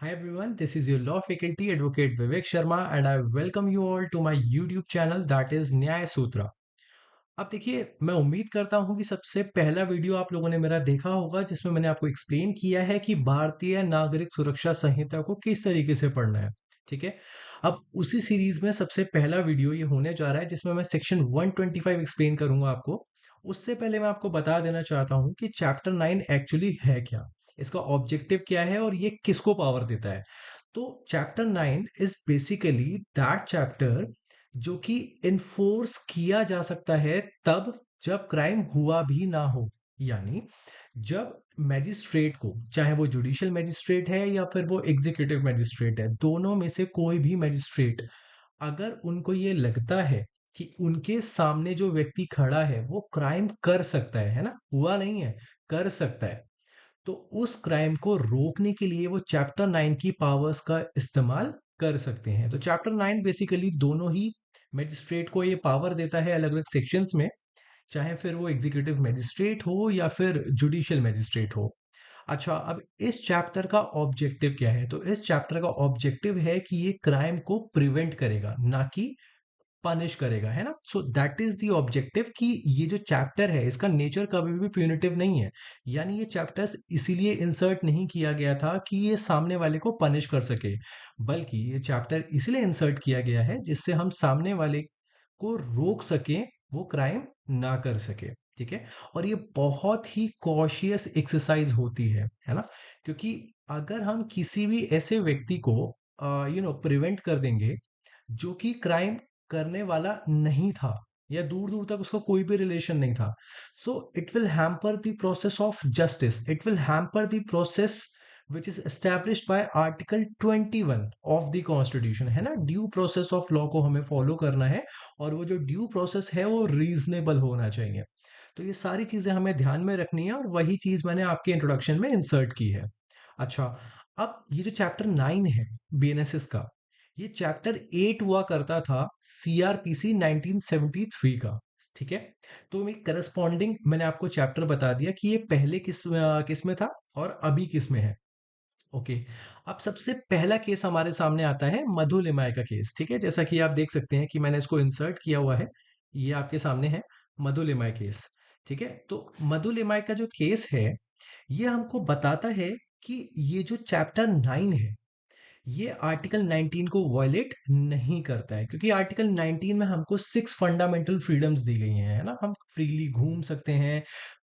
Hi everyone, this is your law faculty advocate Vivek Sharma and I welcome you all to my YouTube channel that is न्याय सूत्रा। अब देखिए, मैं उम्मीद करता हूं कि सबसे पहला वीडियो आप लोगों ने मेरा देखा होगा जिसमें मैंने आपको एक्सप्लेन किया है कि भारतीय नागरिक सुरक्षा संहिता को किस तरीके से पढ़ना है। ठीक है। अब उसी सीरीज में सबसे पहला वीडियो ये होने जा रहा है जिसमें मैं सेक्शन 125 एक्सप्लेन करूंगा आपको। उससे पहले मैं आपको बता देना चाहता हूं कि चैप्टर 9 एक्चुअली है क्या, इसका ऑब्जेक्टिव क्या है और ये किसको पावर देता है। तो chapter 9 is basically that chapter जो कि इन्फोर्स किया जा सकता है तब जब क्राइम हुआ भी ना हो। यानी जब मैजिस्ट्रेट को, चाहे वो जुडिशियल मैजिस्ट्रेट है या फिर वो एग्जीक्यूटिव मैजिस्ट्रेट है, दोनों में से कोई भी मैजिस्ट्रेट, अगर उनको ये लगता है कि उनके सामने जो व्यक्ति खड़ा है वो क्राइम कर सकता है ना, हुआ नहीं है, कर सकता है, तो उस क्राइम को रोकने के लिए वो चैप्टर 9 की पावर्स का इस्तेमाल कर सकते हैं। तो चैप्टर 9 बेसिकली दोनों ही मैजिस्ट्रेट को ये पावर देता है अलग अलग सेक्शंस में, चाहे फिर वो एग्जीक्यूटिव मैजिस्ट्रेट हो या फिर जुडिशियल मैजिस्ट्रेट हो। अच्छा, अब इस चैप्टर का ऑब्जेक्टिव क्या है? तो इस चैप्टर का ऑब्जेक्टिव है कि ये क्राइम को प्रिवेंट करेगा, ना कि पनिश करेगा, है ना। So that is the objective कि ये जो चैप्टर है इसका नेचर कभी भी प्यूनिटिव नहीं है। यानी ये चैप्टर्स इसीलिए इंसर्ट नहीं किया गया था कि ये सामने वाले को पनिश कर सके, बल्कि ये चैप्टर इसलिए इंसर्ट किया गया है जिससे हम सामने वाले को रोक सके, वो क्राइम ना कर सके। ठीक है। और ये बहुत ही कॉशियस एक्सरसाइज होती है ना। क्योंकि अगर हम किसी भी ऐसे व्यक्ति को प्रिवेंट कर देंगे जो कि क्राइम करने वाला नहीं था या दूर दूर तक उसका कोई भी रिलेशन नहीं था, so it will hamper the process of justice, it will hamper the process which is established bye article 21 of the constitution, है ना। ड्यू प्रोसेस ऑफ लॉ को हमें फॉलो करना है और वो जो ड्यू प्रोसेस है वो रीजनेबल होना चाहिए। तो ये सारी चीजें हमें ध्यान में रखनी है और वही चीज मैंने आपके इंट्रोडक्शन में इंसर्ट की है। अच्छा, अब ये जो चैप्टर 9 है बीएनएसएस का, ये चैप्टर 8 हुआ करता था सीआरपीसी 1973 का। ठीक है। तो मैं करस्पॉन्डिंग मैंने आपको चैप्टर बता दिया कि ये पहले किस में था और अभी किस में है। ओके। अब सबसे पहला केस हमारे सामने आता है मधु लिमाय का केस। ठीक है, जैसा कि आप देख सकते हैं कि मैंने इसको इंसर्ट किया हुआ है, ये आपके सामने है मधु लिमाय केस। ठीक है। तो मधु लिमाय का जो केस है ये हमको बताता है कि ये जो चैप्टर 9 है ये आर्टिकल 19 को वायलेट नहीं करता है, क्योंकि आर्टिकल 19 में हमको 6 फंडामेंटल फ्रीडम्स दी गई हैं, है ना। हम फ्रीली घूम सकते हैं,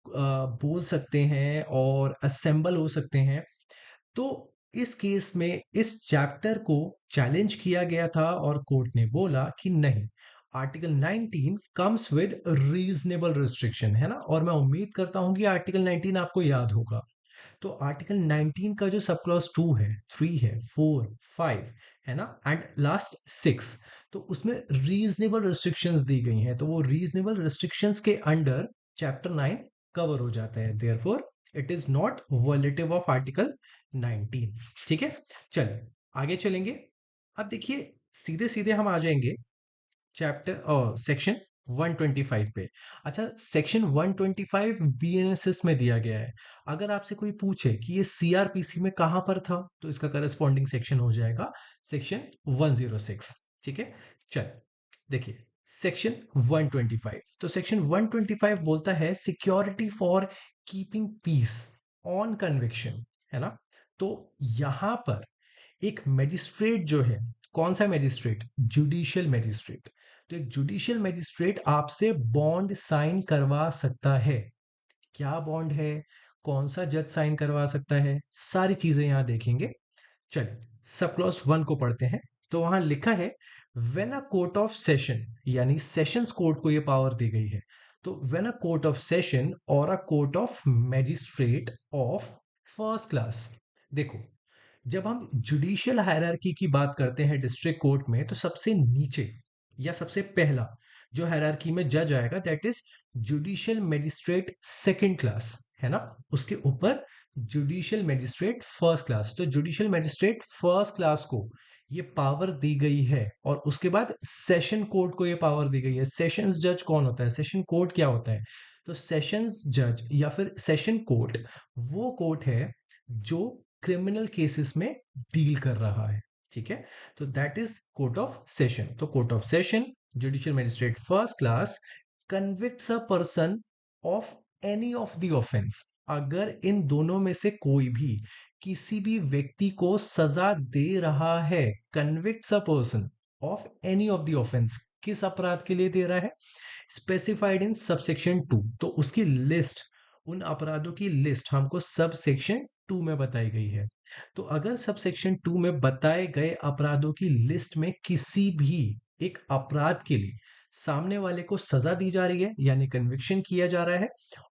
बोल सकते हैं और असेंबल हो सकते हैं। तो इस केस में इस चैप्टर को चैलेंज किया गया था और कोर्ट ने बोला कि नहीं, article 19 comes with reasonable restriction, है ना। और मैं उम्मीद करता हूं कि आर्टिकल 19 आपको याद होगा। तो आर्टिकल 19 का जो सब क्लॉज 2 है, 3 है, 4, 5, है ना, एंड लास्ट 6, तो उसमें रीजनेबल रिस्ट्रिक्शंस दी गई हैं। तो वो रीजनेबल रिस्ट्रिक्शंस के अंडर चैप्टर 9 कवर हो जाता है, therefore it is not violative of article 19। ठीक है। चलिए आगे चलेंगे। अब देखिए, सीधे सीधे हम आ जाएंगे चैप्टर और सेक्शन 125 पे। अच्छा, सेक्शन 125 बीएनएसएस में दिया गया है। अगर आपसे कोई पूछे कि ये सीआरपीसी में कहां पर था, तो इसका करस्पॉन्डिंग सेक्शन हो जाएगा सेक्शन 106। ठीक है। चल देखिए, सेक्शन 125, तो सेक्शन 125 बोलता है security for keeping peace on conviction, है ना। तो यहां पर एक मैजिस्ट्रेट जो है, कौन सा मैजिस्ट्रेट? Judicial magistrate. तो एक जुडिशियल मैजिस्ट्रेट आपसे बॉन्ड साइन करवा सकता है। क्या बॉन्ड है, कौन सा जज साइन करवा सकता है, सारी चीजें यहां देखेंगे। चलिए सब क्लॉज 1 को पढ़ते हैं। तो वहां लिखा है when a court of session, यानी सेशंस कोर्ट को यह पावर दी गई है। तो when a court of session और a court of magistrate of first class, देखो, जब हम जुडिशियल हायरार्की की बात करते हैं डिस्ट्रिक्ट कोर्ट में, तो सबसे नीचे या सबसे पहला जो हायरार्की में जज आएगा that is judicial magistrate second class, है ना। उसके ऊपर जुडिशियल मैजिस्ट्रेट फर्स्ट क्लास। तो जुडिशियल मैजिस्ट्रेट फर्स्ट क्लास को ये पावर दी गई है और उसके बाद सेशन कोर्ट को ये पावर दी गई है। सेशंस जज कौन होता है, सेशन कोर्ट क्या होता है? तो सेशंस जज या फिर सेशन कोर्ट वो कोर्ट है जो क्रिमिनल केसेस में डील कर रहा है। ठीक है, तो that is court of session. तो court of session, judicial magistrate first class convicts a person of any of the offence. अगर इन दोनों में से कोई भी किसी भी व्यक्ति को सजा दे रहा है, convicts a person of any of the offence, किस अपराध के लिए दे रहा है, स्पेसिफाइड इन सबसेक्शन 2। तो उसकी लिस्ट, उन अपराधों की लिस्ट हमको सब सेक्शन 2 में बताई गई है। तो अगर सब सेक्शन 2 में बताए गए अपराधों की लिस्ट में किसी भी एक अपराध के लिए सामने वाले को सजा दी जा रही है, यानी कन्विक्शन किया जा रहा है,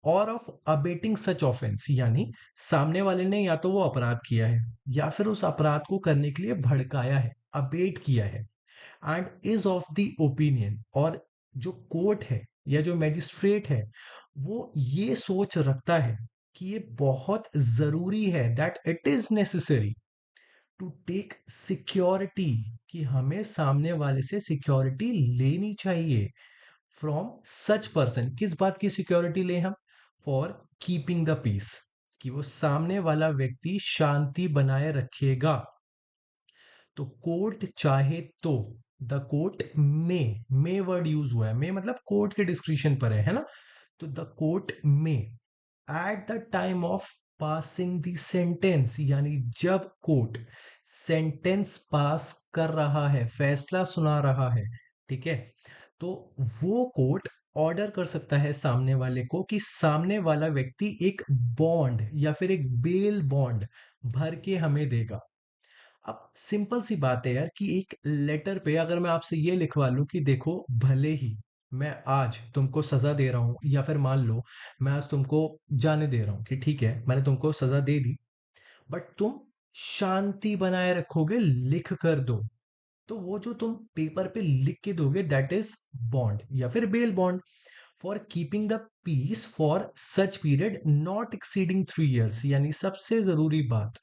और ऑफ अबेटिंग सच ऑफेंस, यानी सामने वाले ने या तो वो अपराध किया है या फिर उस अपराध को करने के लिए भड़काया है, अबेट किया है, and is of the opinion, और जो कोर्ट है या जो मैजिस्ट्रेट है वो ये सोच रखता है कि ये बहुत जरूरी है, that it is necessary to take security, कि हमें सामने वाले से सिक्योरिटी लेनी चाहिए, फ्रॉम सच पर्सन। किस बात की सिक्योरिटी ले हम, फॉर कीपिंग द पीस, कि वो सामने वाला व्यक्ति शांति बनाए रखेगा। तो कोर्ट चाहे तो, the court may word use हुआ है, मे मतलब कोर्ट के डिस्क्रिप्शन पर है ना। तो द कोर्ट में at the time of passing the sentence, यानी जब कोर्ट सेंटेंस पास कर रहा है, फैसला सुना रहा है, ठीक है, तो वो कोर्ट ऑर्डर कर सकता है सामने वाले को कि सामने वाला व्यक्ति एक बॉन्ड या फिर एक बेल बॉन्ड भर के हमें देगा। अब सिंपल सी बात है यार, कि एक लेटर पे अगर मैं आपसे ये लिखवा लूं कि देखो, भले ही मैं आज तुमको सजा दे रहा हूं, या फिर मान लो मैं आज तुमको जाने दे रहा हूं कि ठीक है मैंने तुमको सजा दे दी, बट तुम शांति बनाए रखोगे, लिख कर दो। तो वो जो तुम पेपर पे लिख के दोगे, दैट इज बॉन्ड या फिर bail bond, for keeping the peace for such period not exceeding 3 years। यानी सबसे जरूरी बात,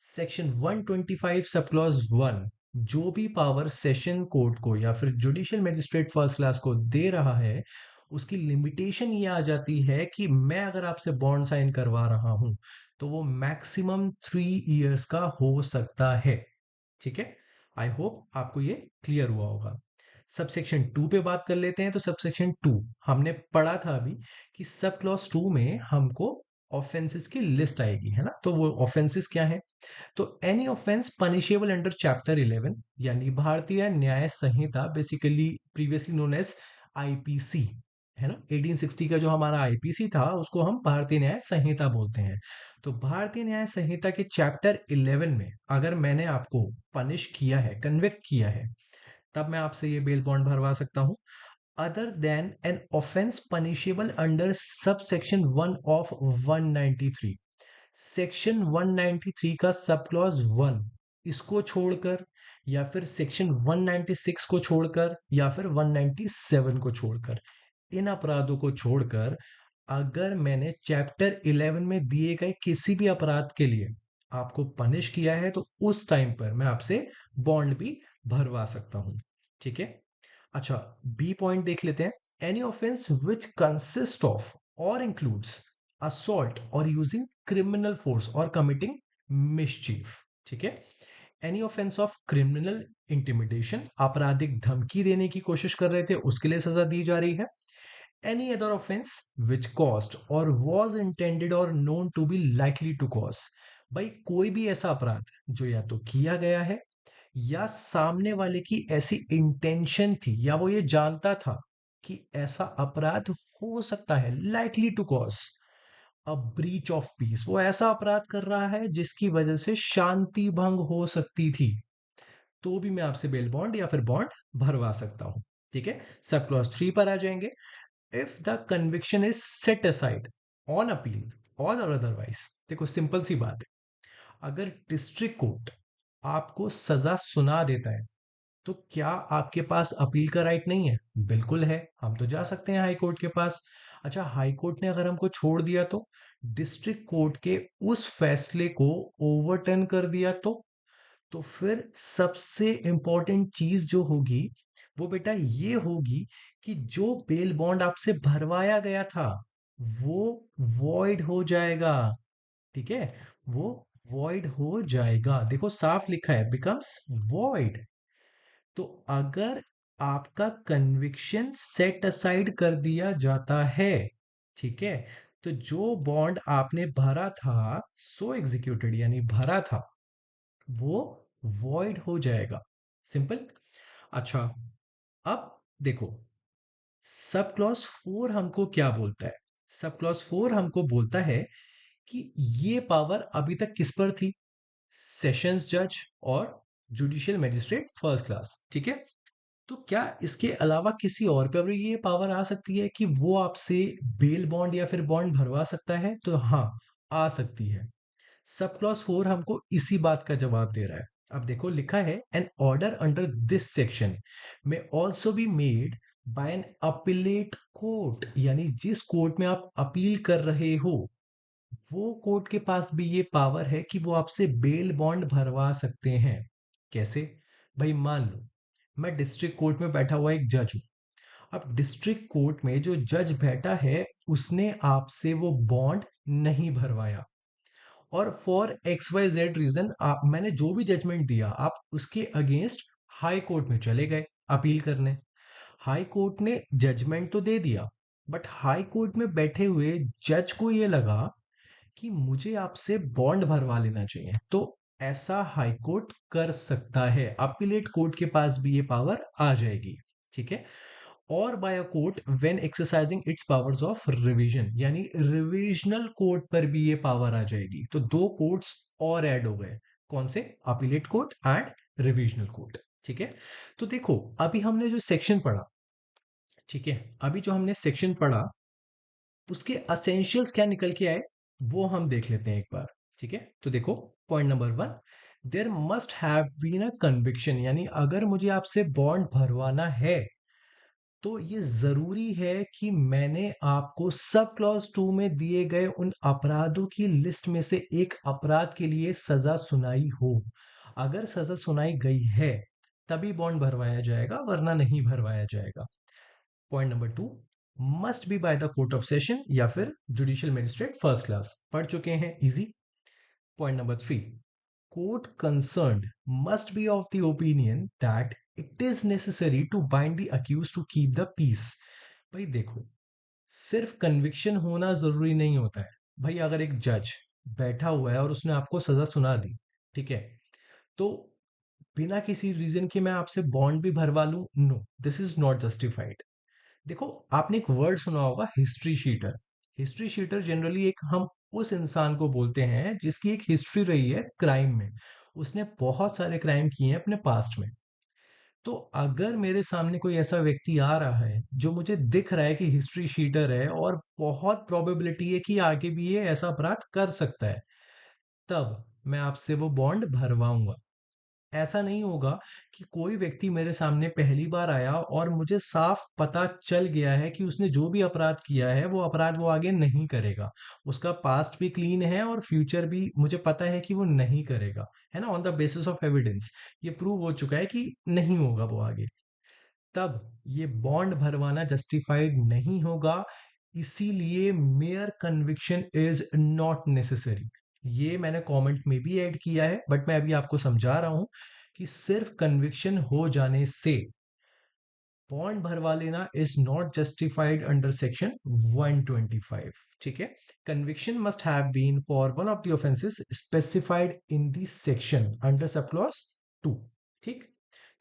सेक्शन 125 सब क्लॉज 1 जो भी पावर सेशन कोर्ट को या फिर जुडिशियल मजिस्ट्रेट फर्स्ट क्लास को दे रहा है, उसकी लिमिटेशन ये आ जाती है कि मैं अगर आपसे बॉन्ड साइन करवा रहा हूं तो वो मैक्सिमम 3 years का हो सकता है। ठीक है, आई होप आपको ये क्लियर हुआ होगा। सब सेक्शन 2 पे बात कर लेते हैं। तो सब सेक्शन 2 हमने पढ़ा था अभी, कि सब क्लॉज 2 में हमको ऑफेंसेस की लिस्ट आएगी, है ना। तो वो ऑफेंसेस क्या है, तो any offence punishable under chapter 11, यानी Bharatiya Nyaya Sanhita, basically previously known as IPC, है ना। 1860 का जो हमारा आईपीसी था उसको हम भारतीय न्याय संहिता बोलते हैं। तो भारतीय न्याय संहिता के चैप्टर 11 में अगर मैंने आपको पनिश किया है, कन्विक्ट किया है, तब मैं आपसे ये बेल बॉन्ड भरवा सकता हूं। Other than an offence punishable under sub section 1 of 193, section 193 का सब क्लॉज 1, इसको छोड़कर, या फिर सेक्शन 196 को छोड़कर, या फिर 197 को छोड़कर, इन अपराधों को छोड़कर, अगर मैंने चैप्टर 11 में दिए गए किसी भी अपराध के लिए आपको पनिश किया है, तो उस टाइम पर मैं आपसे बॉन्ड भी भरवा सकता हूं। ठीक है, अच्छा, बी पॉइंट देख लेते हैं। Any offence which consist of और इंक्लूड्स असॉल्ट और यूजिंग क्रिमिनल फोर्स और कमिटिंग मिसचीफ। ठीक है, any offence of criminal intimidation, आपराधिक धमकी देने की कोशिश कर रहे थे, उसके लिए सजा दी जा रही है। Any other offence which caused or was intended or known to be likely to cause, भाई कोई भी ऐसा अपराध जो या तो किया गया है या सामने वाले की ऐसी इंटेंशन थी, या वो ये जानता था कि ऐसा अपराध हो सकता है, likely to cause a breach of peace, वो ऐसा अपराध कर रहा है जिसकी वजह से शांति भंग हो सकती थी, तो भी मैं आपसे बेल बॉन्ड या फिर बॉन्ड भरवा सकता हूं। ठीक है, सब क्लॉज 3 पर आ जाएंगे। If the conviction is set aside on appeal और अदरवाइज, देखो सिंपल सी बात है, अगर डिस्ट्रिक्ट कोर्ट आपको सजा सुना देता है, तो क्या आपके पास अपील का राइट नहीं है? बिल्कुल है, हम तो जा सकते हैं हाई कोर्ट के पास। अच्छा, हाई कोर्ट ने अगर हमको छोड़ दिया तो, डिस्ट्रिक्ट कोर्ट के उस फैसले को ओवरटर्न कर दिया तो फिर सबसे इंपॉर्टेंट चीज जो होगी वो बेटा ये होगी, कि जो बेल बॉन्ड आपसे भरवाया गया था वो वॉइड हो जाएगा। ठीक है, वो वॉइड हो जाएगा। देखो साफ लिखा है, बिकम्स वॉइड। तो अगर आपका कन्विक्शन सेट असाइड कर दिया जाता है, ठीक है, तो जो बॉन्ड आपने भरा था, सो एग्जीक्यूटेड यानी भरा था, वो वॉइड हो जाएगा। सिंपल। अच्छा, अब देखो, सब क्लॉज 4 हमको क्या बोलता है? सब क्लॉज 4 हमको बोलता है कि ये पावर अभी तक किस पर थी? सेशंस जज और जुडिशियल मैजिस्ट्रेट फर्स्ट क्लास, ठीक है। तो क्या इसके अलावा किसी और पे भी ये पावर आ सकती है कि वो आपसे बेल बॉन्ड या फिर बॉन्ड भरवा सकता है? तो हाँ, आ सकती है। सब क्लॉज 4 हमको इसी बात का जवाब दे रहा है। अब देखो लिखा है, an order under this section में also be made by an appellate court, यानी जिस कोर्ट में आप अपील कर रहे हो, वो कोर्ट के पास भी ये पावर है कि वो आपसे बेल बॉन्ड भरवा सकते हैं। कैसे? भाई मान लो मैं डिस्ट्रिक्ट कोर्ट में बैठा हुआ एक जज हूं। अब डिस्ट्रिक्ट कोर्ट में जो जज बैठा है, उसने आपसे वो बॉन्ड नहीं भरवाया, और for x y z reason आप मैंने जो भी जजमेंट दिया, आप उसके अगेंस्ट हाई कोर्ट में चले गए अपील करने। हाई कोर्ट ने जजमेंट तो दे दिया, बट हाई कोर्ट में बैठे हुए जज को ये लगा कि मुझे आपसे बॉन्ड भरवा लेना चाहिए, तो ऐसा हाई कोर्ट कर सकता है। अपीलेट कोर्ट के पास भी ये पावर आ जाएगी, ठीक है। और by a court when exercising its powers of revision, यानी रिविजनल कोर्ट पर भी ये पावर आ जाएगी। तो दो कोर्ट्स और ऐड हो गए। कौन से? Appellate court and revisional court, ठीक है। तो देखो अभी हमने जो सेक्शन पढ़ा, ठीक है, अभी जो हमने सेक्शन पढ़ा, उसके असेंशियल्स क्या निकल के आए, वो हम देख लेते हैं एक बार, ठीक है। तो देखो, point number 1, there must have been a conviction, यानी अगर मुझे आपसे बॉन्ड भरवाना है, तो ये जरूरी है कि मैंने आपको सब क्लॉज 2 में दिए गए उन अपराधों की लिस्ट में से एक अपराध के लिए सजा सुनाई हो। अगर सजा सुनाई गई है, तभी बॉन्ड भरवाया जाएगा, वरना नहीं भरवाया जाएगा। Point number 2, must be by the court of session या फिर जुडिशियल मजिस्ट्रेट फर्स्ट क्लास, पढ़ चुके हैं, easy. Point number 3, court concerned must be of the opinion that it is necessary to bind the accused to keep the peace। भाई देखो, सिर्फ conviction होना जरूरी नहीं होता है। भाई अगर एक जज बैठा हुआ है और उसने आपको सजा सुना दी, ठीक है, तो बिना किसी रीजन के मैं आपसे बॉन्ड भी भरवा लूं, no, this is not justified. देखो, आपने एक वर्ड सुना होगा, history sheeter. History sheeter generally एक हम उस इंसान को बोलते हैं जिसकी एक हिस्ट्री रही है क्राइम में, उसने बहुत सारे क्राइम किए हैं अपने पास्ट में। तो अगर मेरे सामने कोई ऐसा व्यक्ति आ रहा है जो मुझे दिख रहा है कि हिस्ट्री शीटर है और बहुत प्रोबेबिलिटी है कि आगे भी ये ऐसा अपराध कर सकता है, तब मैं आपसे वो बॉन्ड भरवाऊंगा। ऐसा नहीं होगा कि कोई व्यक्ति मेरे सामने पहली बार आया और मुझे साफ पता चल गया है कि उसने जो भी अपराध किया है, वो अपराध वो आगे नहीं करेगा, उसका पास्ट भी क्लीन है और फ्यूचर भी मुझे पता है कि वो नहीं करेगा, है ना, on the basis of evidence ये प्रूव हो चुका है कि नहीं होगा वो आगे, तब ये बॉन्ड भरवाना जस्टिफाइड नहीं होगा। इसीलिए mayor conviction is not necessary. ये मैंने कमेंट में भी ऐड किया है, बट मैं अभी आपको समझा रहा हूं कि सिर्फ कन्विक्शन हो जाने से बॉन्ड भरवा लेना is not justified under section 125, ठीक है। Conviction must have been for one of the offences specified in the section under sub clause 2, ठीक।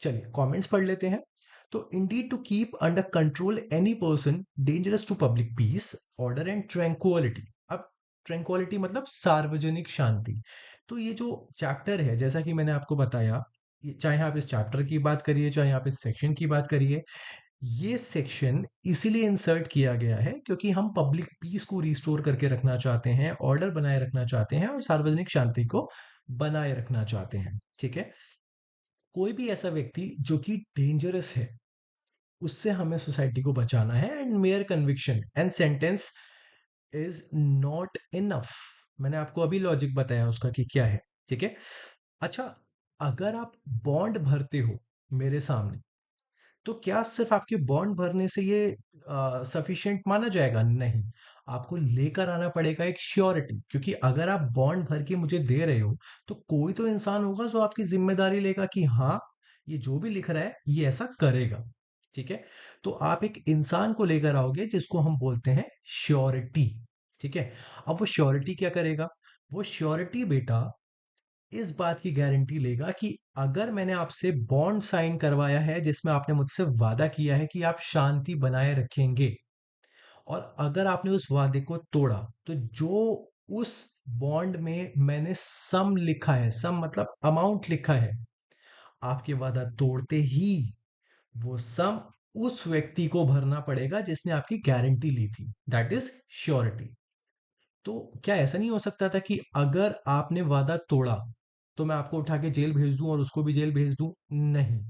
चलिए कमेंट्स पढ़ लेते हैं। तो indeed to keep under control any person dangerous to public peace, order and tranquillity. अब tranquillity मतलब सार्वजनिक शांति। तो ये जो चैप्टर है, जैसा कि मैंने आपको बताया, चाहे आप इस चैप्टर की बात करिए, चाहे आप इस सेक्शन की बात करिए, ये सेक्शन इसीलिए इंसर्ट किया गया है क्योंकि हम पब्लिक पीस को रिस्टोर करके रखना चाहते हैं, ऑर्डर बनाए रखना चाहते हैं और सार्वजनिक शांति को बनाए रखना चाहते हैं, ठीक है। कोई भी ऐसा व्यक्ति जो कि डेंजरस है, उससे हमें सोसाइटी को बचाना है, and mayor conviction and sentence is not enough. मैंने आपको अभी लॉजिक बताया उसका कि क्या है, ठीक है। अच्छा, अगर आप बॉन्ड भरते हो मेरे सामने, तो क्या सिर्फ आपके बॉन्ड भरने से ये सफिशिएंट माना जाएगा? नहीं। आपको लेकर आना पड़ेगा एक श्योरिटी, क्योंकि अगर आप बॉन्ड भर के मुझे दे रहे हो तो कोई तो इंसान होगा जो आपकी जिम्मेदारी लेगा कि हाँ, ये जो भी लिख रहा है ये ऐसा करेगा। ठीक है, तो आप एक इंसान को लेकर आओगे जिसको हम बोलते हैं श्योरिटी। ठीक है, अब वो श्योरिटी क्या करेगा? वो श्योरिटी बेटा इस बात की गारंटी लेगा कि अगर मैंने आपसे बॉन्ड साइन करवाया है जिसमें आपने मुझसे वादा किया है कि आप शांति बनाए रखेंगे, और अगर आपने उस वादे को तोड़ा, तो जो उस बॉन्ड में मैंने सम लिखा है, सम मतलब अमाउंट लिखा है, आपके वादा तोड़ते ही वो सम उस व्यक्ति को भरना पड़ेगा जिसने आपकी गारंटी ली थी। That is surety. तो क्या ऐसा नहीं हो सकता था कि अगर आपने वादा तोड़ा तो मैं आपको उठा के जेल भेज दूं और उसको भी जेल भेज दूं? नहीं,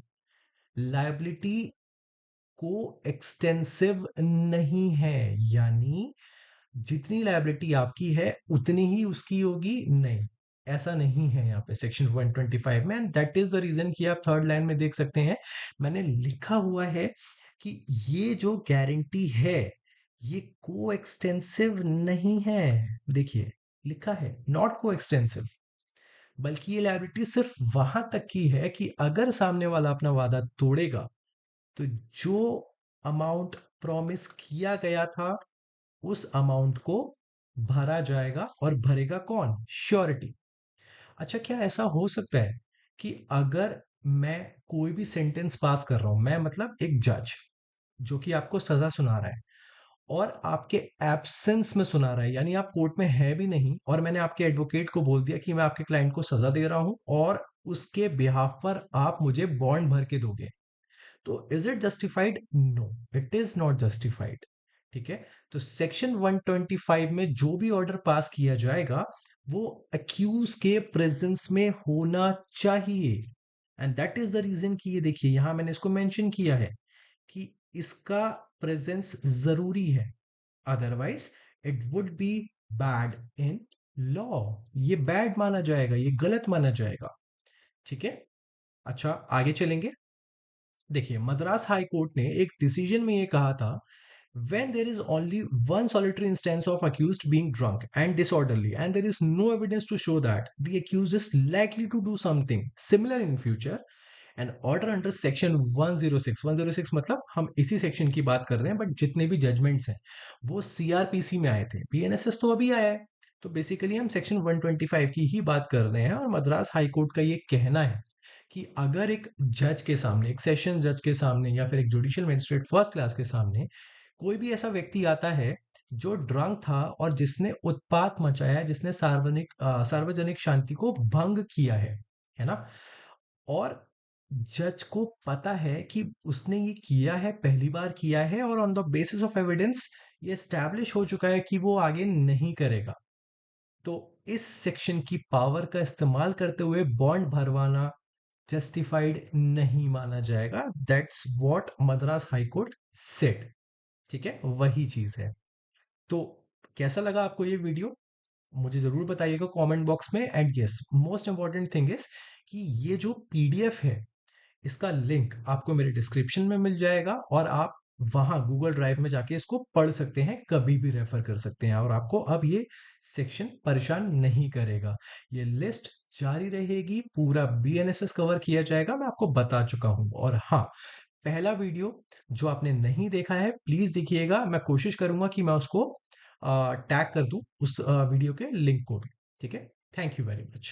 लायबिलिटी को एक्सटेंसिव नहीं है, यानी जितनी लायबिलिटी आपकी है उतनी ही उसकी होगी, नहीं, ऐसा नहीं है यहाँ पे सेक्शन 125 में। And that is the reason कि आप थर्ड लाइन में देख सकते हैं, मैंने लिखा हुआ है कि ये जो गारंटी है ये को एक्सटेंसिव नहीं है। देखिए, लिखा है नॉट को एक्सटेंसिव, बल्कि ये लायबिलिटी सिर्फ वहां तक की है कि अगर सामने वाला अपना वादा तोड़ेगा तो जो अमाउंट प्रॉमिस किया गया था उस अमाउंट को भरा जाएगा, और भरेगा कौन? श्योरिटी। अच्छा, क्या ऐसा हो सकता है कि अगर मैं कोई भी सेंटेंस पास कर रहा हूं, मैं मतलब एक जज जो कि आपको सजा सुना रहा है और आपके एब्सेंस में सुना रहा है, यानी आप कोर्ट में है भी नहीं, और मैंने आपके एडवोकेट को बोल दिया कि मैं आपके क्लाइंट को सजा दे रहा हूं और उसके बिहाफ पर आप मुझे बॉन्ड भर के दोगे, तो is it justified? No, it is not justified. ठीक है, तो सेक्शन 125 में जो भी ऑर्डर पास किया जाएगा वो अक्यूज के प्रेजेंस में होना चाहिए। And that is the reason कि ये देखिए यहां मैंने इसको मेंशन किया है कि इसका प्रेजेंस जरूरी है, otherwise it would be bad in law. ये बैड माना जाएगा, ये गलत माना जाएगा। ठीक है, अच्छा आगे चलेंगे। देखिए, मद्रास हाई कोर्ट ने एक डिसीजन में ये कहा था, when there is only one solitary instance of accused being drunk and disorderly and there is no evidence to show that the accused is likely to do something similar in future, an order under section 106 मतलब हम इसी section की बात कर रहे हैं, but जितने भी जजमेंट्स हैं वो सीआरपीसी में आए थे, बीएनएसएस तो अभी आया है, तो बेसिकली हम सेक्शन 125 की ही बात कर रहे हैं। और मद्रास हाई कोर्ट का ये कहना है कि अगर एक जज के सामने, एक सेशन जज के सामने या फिर एक जुडिशियल मजिस्ट्रेट फर्स्ट क्लास के सामने कोई भी ऐसा व्यक्ति आता है जो ड्रंक था और जिसने उत्पात मचाया है, जिसने सार्वजनिक शांति को भंग किया है ना, और जज को पता है कि उसने ये किया है, पहली बार किया है, और on the basis of evidence ये एस्टैब्लिश हो चुका है कि वो आगे नहीं करेगा, तो इस सेक्शन की पावर का इस्तेमाल करते हुए बॉन्ड भरवाना जस्टिफाइड नहीं माना जाएगा। That's what Madras high court said. ठीक है, वही चीज है। तो कैसा लगा आपको ये वीडियो? मुझे जरूर बताइएगा कमेंट बॉक्स में। And yes, most important thing is कि ये जो पीडीएफ है इसका लिंक आपको मेरे डिस्क्रिप्शन में मिल जाएगा, और आप वहां गूगल ड्राइव में जाके इसको पढ़ सकते हैं, कभी भी रेफर कर सकते हैं, और आपको अब ये सेक्शन परेशान नहीं करेगा। ये लिस्ट जारी रहेगी, पूरा बीएनएसएस कवर किया जाएगा, मैं आपको बता चुका हूं। और हाँ, पहला वीडियो जो आपने नहीं देखा है प्लीज देखिएगा, मैं कोशिश करूंगा कि मैं उसको टैग कर दूं उस वीडियो के लिंक को भी। ठीक है, थैंक यू वेरी मच।